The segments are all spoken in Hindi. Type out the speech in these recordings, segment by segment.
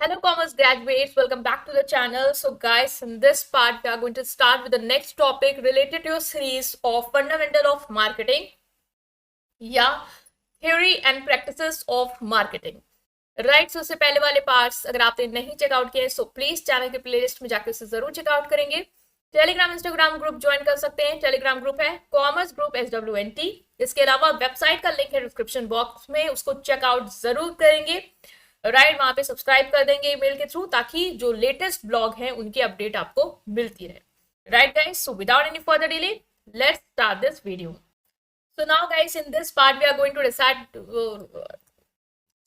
Hello, commerce graduates. Welcome back to the channel. So, guys, in this part, we are going to start with the next topic related to your series of fundamental of marketing, या theory and practices of marketing. Right so उससे पहले वाले पार्ट्स अगर आपने नहीं चेकआउट किए सो प्लीज चैनल के प्लेलिस्ट में जाकर उसे जरूर चेकआउट करेंगे. टेलीग्राम इंस्टाग्राम ग्रुप ज्वाइन कर सकते हैं. टेलीग्राम ग्रुप है कॉमर्स ग्रुप SWNT. इसके अलावा वेबसाइट का लिंक है डिस्क्रिप्शन बॉक्स में, उसको चेकआउट जरूर करेंगे. राइट वहां पे सब्सक्राइब कर देंगे ईमेल के थ्रू ताकि जो लेटेस्ट ब्लॉग है उनकी अपडेट आपको मिलती रहे. Right guys, so without any further delay let's start this video. So now guys, in this part we are going to decide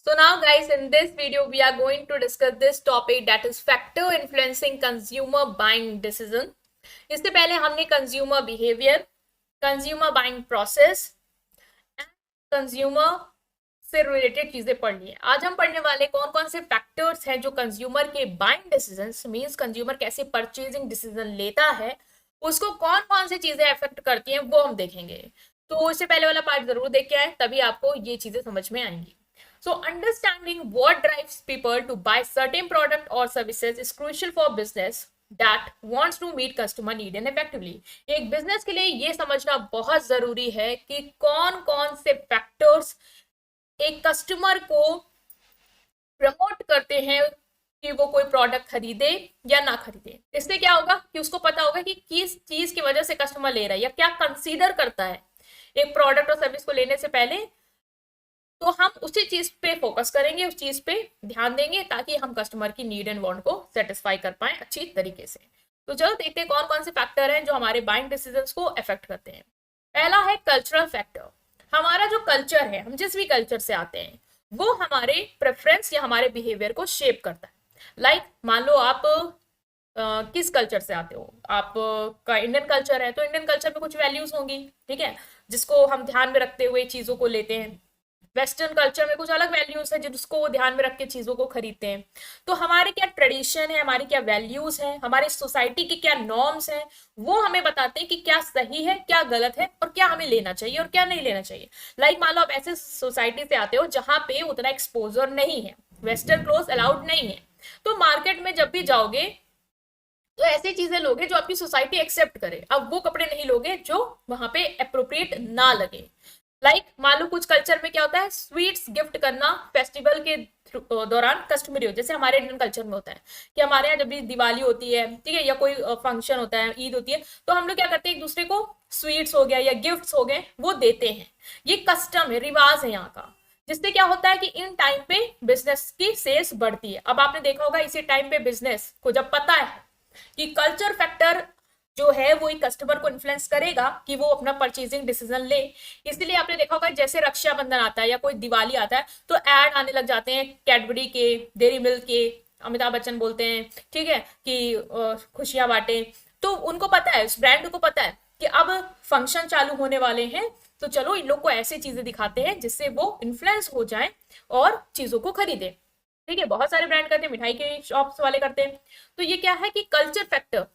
so now guys, in this video we are going to discuss this topic, that is factor influencing consumer buying decision. इससे पहले हमने consumer behavior, consumer buying process and consumer से रिलेटेड चीजें पढ़ ली है. आज हम पढ़ने वाले कौन कौन से फैक्टर्स हैं जो कंज्यूमर के बाइंग डिसीजंस मींस कंज्यूमर कैसे परचेजिंग डिसीजन लेता है, उसको कौन कौन सी चीजें अफेक्ट करती हैं वो हम देखेंगे. तो इससे पहले वाला पार्ट जरूर देख के आए, तभी आपको ये चीजें समझ में आएंगी. So understanding what drives people to buy certain product और services is crucial for business that wants to meet customer need and effectively. एक बिजनेस के लिए ये समझना बहुत जरूरी है कि कौन कौन से फैक्टर्स एक कस्टमर को प्रमोट करते हैं कि वो कोई प्रोडक्ट खरीदे या ना खरीदे. इससे क्या होगा कि उसको पता होगा कि किस चीज की वजह से कस्टमर ले रहा है या क्या कंसीडर करता है एक प्रोडक्ट और सर्विस को लेने से पहले. तो हम उसी चीज पे फोकस करेंगे, उस चीज पे ध्यान देंगे ताकि हम कस्टमर की नीड एंड वांट को सेटिस्फाई कर पाए अच्छी तरीके से. तो चलो देखते हैं कौन कौन से फैक्टर हैं जो हमारे बाइंग डिसीजंस को अफेक्ट करते हैं. पहला है कल्चरल फैक्टर. हमारा जो कल्चर है, हम जिस भी कल्चर से आते हैं वो हमारे प्रेफरेंस या हमारे बिहेवियर को शेप करता है. लाइक मान लो आप किस कल्चर से आते हो. आप का इंडियन कल्चर है तो इंडियन कल्चर में कुछ वैल्यूज होंगी, ठीक है, जिसको हम ध्यान में रखते हुए चीजों को लेते हैं. वेस्टर्न कल्चर में कुछ अलग वैल्यूज है जिसको वो ध्यान में रख के चीजों को खरीदते हैं. तो हमारे क्या ट्रेडिशन है, हमारी क्या वैल्यूज है, हमारे सोसाइटी के क्या नॉर्म्स हैं, वो हमें बताते हैं कि क्या सही है क्या गलत है और क्या हमें लेना चाहिए और क्या नहीं लेना चाहिए. लाइक मान लो आप ऐसे सोसाइटी से आते हो जहां पे उतना एक्सपोजर नहीं है, वेस्टर्न क्लोथ अलाउड नहीं है, तो मार्केट में जब भी जाओगे तो ऐसी चीजें लोगे जो आपकी सोसाइटी एक्सेप्ट करे. अब वो कपड़े नहीं लोगे जो वहां पे अप्रोप्रिएट ना लगे. लाइक मान लो कुछ कल्चर में क्या होता है, स्वीट्स गिफ्ट करना फेस्टिवल के दौरान कस्टमरी हो, जैसे हमारे इंडियन कल्चर में होता है कि हमारे यहाँ जब भी दिवाली होती है, ठीक है, या कोई फंक्शन होता है, ईद होती है, तो हम लोग क्या करते हैं एक दूसरे को स्वीट्स हो गया या गिफ्ट्स हो गए वो देते हैं. ये कस्टम है, रिवाज है यहाँ का, जिससे क्या होता है कि इन टाइम पे बिजनेस की सेल्स बढ़ती है. अब आपने देखा होगा इसी टाइम पे बिजनेस को जब पता है कि कल्चर फैक्टर जो है वो एक कस्टमर को इन्फ्लुएंस करेगा कि वो अपना परचेजिंग डिसीजन ले, इसलिए आपने देखा होगा जैसे रक्षाबंधन आता है या कोई दिवाली आता है तो ऐड आने लग जाते हैं कैडबरी के, डेयरी मिल्क के, अमिताभ बच्चन बोलते हैं, ठीक है, कि खुशियां बांटे. तो उनको पता है, उस ब्रांड को पता है कि अब फंक्शन चालू होने वाले हैं, तो चलो इन लोग को ऐसी चीजें दिखाते हैं जिससे वो इन्फ्लुएंस हो जाए और चीजों को खरीदे. ठीक है, बहुत सारे ब्रांड करते हैं, मिठाई के शॉप्स वाले करते हैं. तो ये क्या है कि कल्चर फैक्टर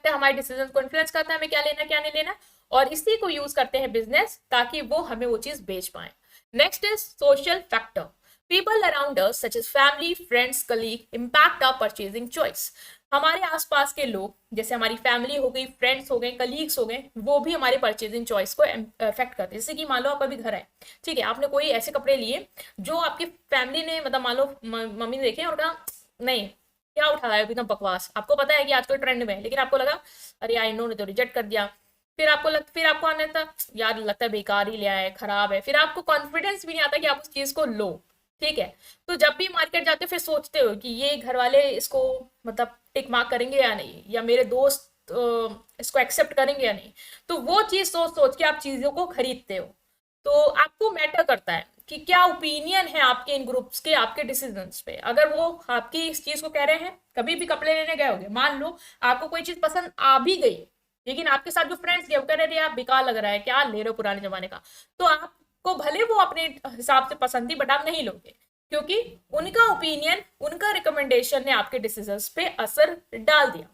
हमारे डिसीजन को इन्फ्लुएंस करता है, हमें क्या लेना क्या नहीं लेना, और इसी को यूज करते हैं बिजनेस ताकि वो हमें वो चीज बेच पाए. Next is social factor. People around us such as family, friends, colleague impact our purchasing choice. हमारे आसपास के लोग, जैसे हमारी फैमिली हो गई, फ्रेंड्स हो गए, कलीग्स हो गए, वो भी हमारे परचेजिंग चॉइस को अफेक्ट करते हैं. जैसे कि मान लो आप अभी घर आए, ठीक है, आपने कोई ऐसे कपड़े लिए जो आपकी फैमिली ने, मतलब मान लो मम्मी ने देखे और कहा नहीं क्या उठा है एकदम बकवास, आपको पता है कि आजकल ट्रेंड में है, लेकिन आपको लगा अरे यार इन्होंने तो रिजेक्ट कर दिया. फिर आपको आने था यार लगता है बेकार ही लिया है, खराब है, फिर आपको कॉन्फिडेंस भी नहीं आता कि आप उस चीज को लो. ठीक है, तो जब भी मार्केट जाते हो फिर सोचते हो कि ये घर वाले इसको मतलब टिक मार्क करेंगे या नहीं, या मेरे दोस्त इसको एक्सेप्ट करेंगे या नहीं. तो वो चीज सोच सोच के आप चीजों को खरीदते हो. तो आपको मैटर करता है कि क्या ओपिनियन है आपके इन ग्रुप्स के आपके डिसीजंस पे. अगर वो आपकी इस चीज को कह रहे हैं, कभी भी कपड़े लेने गए होंगे, मान लो आपको कोई चीज पसंद आ भी गई, लेकिन आपके साथ जो फ्रेंड्स गए वो कह रहे थे यार बेकार लग रहा है, क्या ले रहे हो पुराने जमाने का, तो आपको भले वो अपने हिसाब से पसंद थी बट आप नहीं लोगे, क्योंकि उनका ओपिनियन, उनका रिकमेंडेशन ने आपके डिसीजंस पे असर डाल दिया.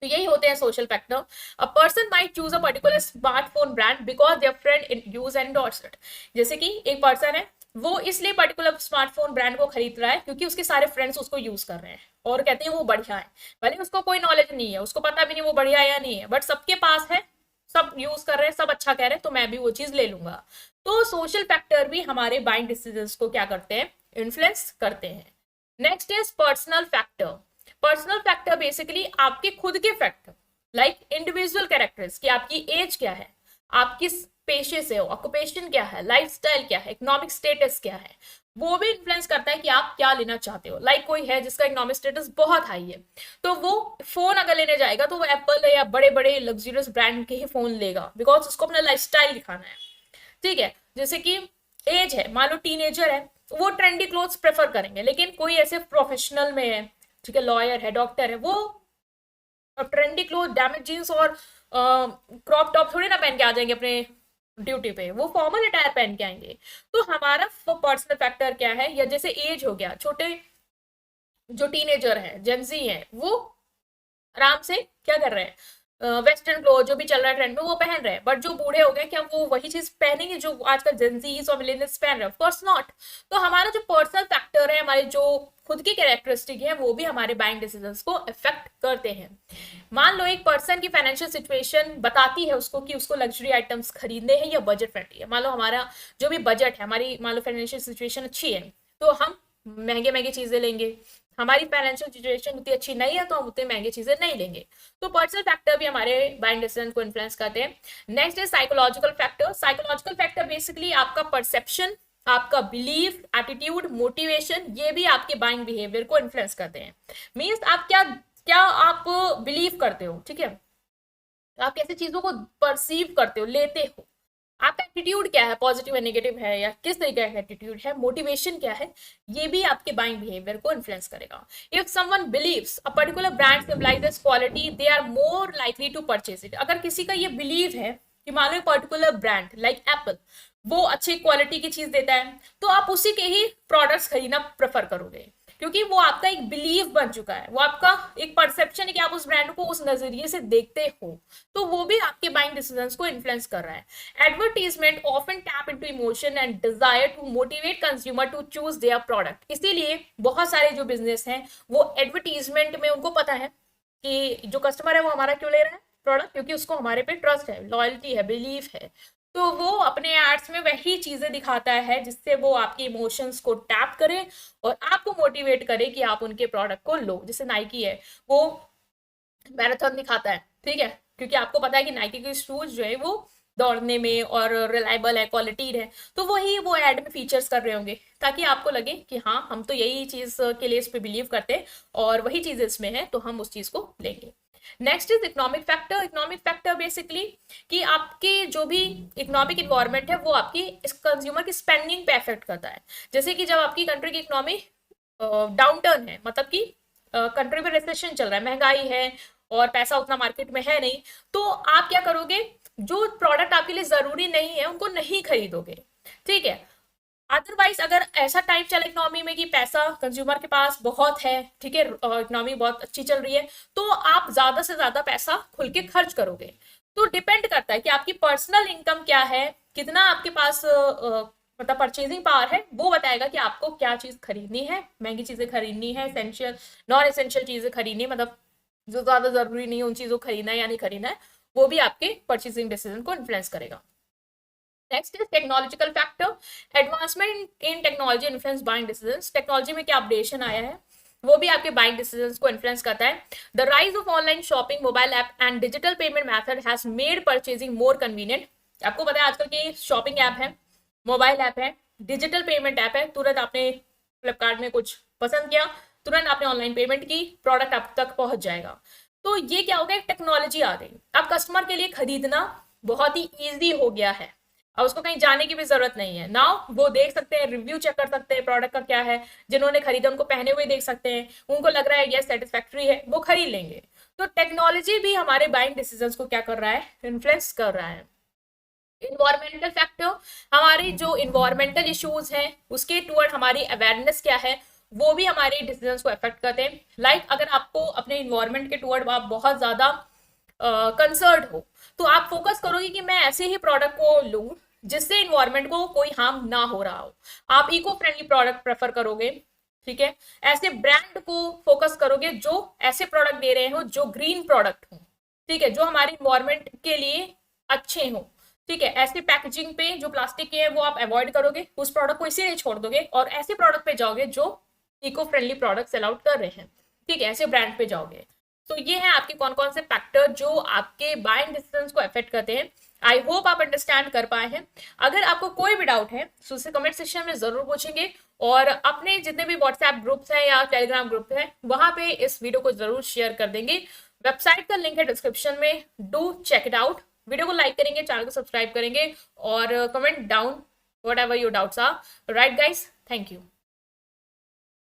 तो यही होते हैं social factor. A person might choose a particular smartphone brand because there friend use and endorse it. जैसे कि एक पर्सन है वो इसलिए पर्टिकुलर स्मार्टफोन ब्रांड को खरीद रहा है क्योंकि उसके सारे फ्रेंड्स उसको यूज कर रहे हैं और कहते हैं वो बढ़िया है। भले उसको कोई नॉलेज नहीं है, उसको पता भी नहीं वो बढ़िया है या नहीं है, बट सबके पास है, सब यूज कर रहे हैं, सब अच्छा कह रहे हैं, तो मैं भी वो चीज ले लूंगा। तो सोशल फैक्टर भी हमारे बाइंग डिसीजंस को क्या करते हैं, इन्फ्लुएंस करते हैं। Next is personal factor. Personal factor basically आपके खुद के फैक्टर, लाइक इंडिविजुअल कैरेक्टर्स, कि आपकी एज क्या है, आप किस पेशे से हो, ऑक्यूपेशन क्या है, लाइफस्टाइल क्या है, इकोनॉमिक स्टेटस क्या है, वो भी इन्फ्लुएंस करता है कि आप क्या लेना चाहते हो। लाइक कोई है जिसका इकोनॉमिक स्टेटस बहुत हाई है, तो वो फोन अगर लेने जाएगा तो वो एप्पल या बड़े बड़े लग्जरियस ब्रांड के ही फोन लेगा, बिकॉज उसको अपना लाइफस्टाइल दिखाना है। ठीक है, जैसे कि एज है, मान लो टीनेजर है, वो ट्रेंडी क्लोथ्स प्रेफर करेंगे, लेकिन कोई ऐसे प्रोफेशनल में है, ठीक है, लॉयर है, डॉक्टर है, वो ट्रेंडी क्लोथ, डैमेज जीन्स और क्रॉप टॉप थोड़ी ना पहन के आ जाएंगे अपने ड्यूटी पे, वो फॉर्मल अटायर पहन के आएंगे। तो हमारा पर्सनल फैक्टर क्या है, या जैसे एज हो गया, छोटे जो टीनेजर है, जेंजी है, वो आराम से क्या कर रहे हैं, वेस्टर्न क्लोथ जो भी चल रहा है ट्रेंड में वो पहन रहे हैं, बट जो बूढ़े हो गए क्या वो वही चीज पहनेंगे जो आजकल जेंजीज और मिलेनियल्स पहन रहे हैं? Of course not. तो हमारा जो पर्सनल फैक्टर है, हमारे जो खुद की कैरेक्टरिस्टिक है, वो भी हमारे बाइंग डिसीजंस को इफेक्ट करते हैं। मान लो एक पर्सन की फाइनेंशियल सिचुएशन बताती है उसको कि उसको लग्जरी आइटम्स खरीदने हैं या बजट फ्रेंडली है। मान लो हमारा जो भी बजट है, हमारी मान लो फाइनेंशियल सिचुएशन अच्छी है, तो हम महंगे महंगे चीजें लेंगे। हमारी फाइनेंशियल सिचुएशन उतनी अच्छी नहीं है तो हम उतनी महंगी चीजें नहीं लेंगे। तो पर्सनल फैक्टर भी हमारे बाइंग डिसीजन को इन्फ्लुएंस करते हैं। Next is psychological factor. Psychological factor basically आपका परसेप्शन, आपका बिलीफ, एटीट्यूड, मोटिवेशन, ये भी आपके बाइंग बिहेवियर को इन्फ्लुएंस करते हैं। मीन्स आप क्या क्या आप बिलीव करते हो, ठीक है, आप कैसे चीजों को परसीव करते हो, लेते हो, आपका एटीट्यूड क्या है, पॉजिटिव है, नेगेटिव है, या किस तरीके का एटीट्यूड है, मोटिवेशन क्या है, ये भी आपके बाइंग बिहेवियर को इन्फ्लुएंस करेगा। If someone believes a particular brand symbolises quality, they are more likely to purchase it. अगर किसी का ये बिलीव है कि मान लो पर्टिकुलर ब्रांड लाइक एप्पल वो अच्छी क्वालिटी की चीज देता है, तो आप उसी के ही प्रोडक्ट्स खरीदना प्रेफर करोगे, क्योंकि वो आपका एक बिलीव बन चुका है, वो आपका एक परसेप्शन है कि आप उस ब्रांड को उस नजरिए से देखते हो। तो वो भी आपके बाइंग डिसीजंस को इन्फ्लुएंस कर रहा है। Advertisement often tap into emotion and desire to motivate consumer to choose their product. इसीलिए बहुत सारे जो बिजनेस हैं वो एडवर्टीजमेंट में उनको पता है कि जो कस्टमर है वो हमारा क्यों ले रहा है प्रोडक्ट, क्योंकि उसको हमारे पे ट्रस्ट है, लॉयल्टी है, बिलीफ है। तो वो अपने एड्स में वही चीजें दिखाता है जिससे वो आपके इमोशंस को टैप करे और आपको मोटिवेट करे कि आप उनके प्रोडक्ट को लो। जैसे नाइकी है, वो मैराथन दिखाता है, ठीक है, क्योंकि आपको पता है कि नाइकी के शूज जो है वो दौड़ने में और रिलायबल है, क्वालिटी है, तो वही वो एड में फीचर्स कर रहे होंगे ताकि आपको लगे कि हाँ हम तो यही चीज के लिए इस पे बिलीव करते हैं और वही चीज इसमें है तो हम उस चीज को लेंगे। Next is economic factor. Economic factor basically कि आपके जो भी इकोनॉमिक इन्वायरमेंट है वो आपकी इस कंज्यूमर की स्पेंडिंग पे इफेक्ट करता है। जैसे कि जब आपकी कंट्री की इकोनॉमी डाउन टर्न है, मतलब कि कंट्री में रिसेशन चल रहा है, महंगाई है और पैसा उतना मार्केट में है नहीं, तो आप क्या करोगे, जो प्रोडक्ट आपके लिए जरूरी नहीं है उनको नहीं खरीदोगे, ठीक है। अदरवाइज अगर ऐसा टाइम चला इकोनॉमी में कि पैसा कंज्यूमर के पास बहुत है, ठीक है, इकोनॉमी बहुत अच्छी चल रही है, तो आप ज्यादा से ज्यादा पैसा खुल के खर्च करोगे। तो डिपेंड करता है कि आपकी पर्सनल इनकम क्या है, कितना आपके पास मतलब परचेजिंग पावर है, वो बताएगा कि आपको क्या चीज खरीदनी है, महंगी चीजें खरीदनी है, एसेंशियल नॉन एसेंशियल चीजें खरीदनी है, मतलब जो ज्यादा जरूरी नहीं है उन चीजों को खरीदना है या नहीं खरीदना है, वो भी आपके परचेजिंग डिसीजन को इन्फ्लुएंस करेगा। Next is technological factor. Advancement in technology influence buying decisions. Technology में क्या अपडेशन आया है वो भी आपके बाइंग डिसीजंस को इन्फ्लुएंस करता है। The rise of online shopping, mobile app and digital payment method has made purchasing more convenient. आपको पता है आजकल की शॉपिंग ऐप है, मोबाइल ऐप है, डिजिटल पेमेंट ऐप है, तुरंत आपने फ्लिपकार्ट में कुछ पसंद किया, तुरंत आपने ऑनलाइन पेमेंट की, प्रोडक्ट आप तक पहुंच जाएगा। तो ये क्या हो गया, टेक्नोलॉजी आ गई, अब कस्टमर के लिए खरीदना बहुत ही ईजी हो गया है, अब उसको कहीं जाने की भी जरूरत नहीं है। नाउ वो देख सकते हैं, रिव्यू चेक कर सकते हैं प्रोडक्ट का क्या है, जिन्होंने खरीदा उनको पहने हुए देख सकते हैं, उनको लग रहा है यस सेटिस्फैक्ट्री है, वो खरीद लेंगे। तो टेक्नोलॉजी भी हमारे बाइंग डिसीजंस को क्या कर रहा है, इन्फ्लुएंस कर रहा है। इन्वायरमेंटल फैक्टर, हमारी जो इन्वायरमेंटल इश्यूज हैं उसके टूवर्ड हमारी अवेयरनेस क्या है, वो भी हमारे डिसीजंस को अफेक्ट करते हैं। लाइक अगर आपको अपने इन्वायरमेंट के टूवर्ड आप बहुत ज्यादा कंसर्न हो, तो आप फोकस करोगे कि मैं ऐसे ही प्रोडक्ट को लूं जिससे इन्वायरमेंट को कोई हार्म ना हो रहा हो। आप इको फ्रेंडली प्रोडक्ट प्रेफर करोगे, ठीक है। ऐसे ब्रांड को फोकस करोगे जो ऐसे प्रोडक्ट दे रहे हो जो ग्रीन प्रोडक्ट हो, ठीक है, जो हमारे इन्वायरमेंट के लिए अच्छे हो, ठीक है। ऐसे पैकेजिंग पे जो प्लास्टिक के है वो आप अवॉइड करोगे, उस प्रोडक्ट को इसीलिए छोड़ दोगे और ऐसे प्रोडक्ट पे जाओगे जो eco friendly product sell out कर रहे हैं, ठीक है, ऐसे ब्रांड पे जाओगे। तो ये है आपके कौन कौन से फैक्टर जो आपके बाइंग डिसीजंस को अफेक्ट करते हैं। आई होप आप अंडरस्टैंड कर पाए हैं। अगर आपको कोई भी डाउट है तो उसे कमेंट सेक्शन में जरूर पूछेंगे, और अपने जितने भी व्हाट्सएप ग्रुप्स हैं या टेलीग्राम ग्रुप है वहां पे इस वीडियो को जरूर शेयर कर देंगे। वेबसाइट का लिंक है डिस्क्रिप्शन में, do check it out. Video को लाइक करेंगे, चैनल को सब्सक्राइब करेंगे और comment down whatever your doubts are. Right guys, thank you.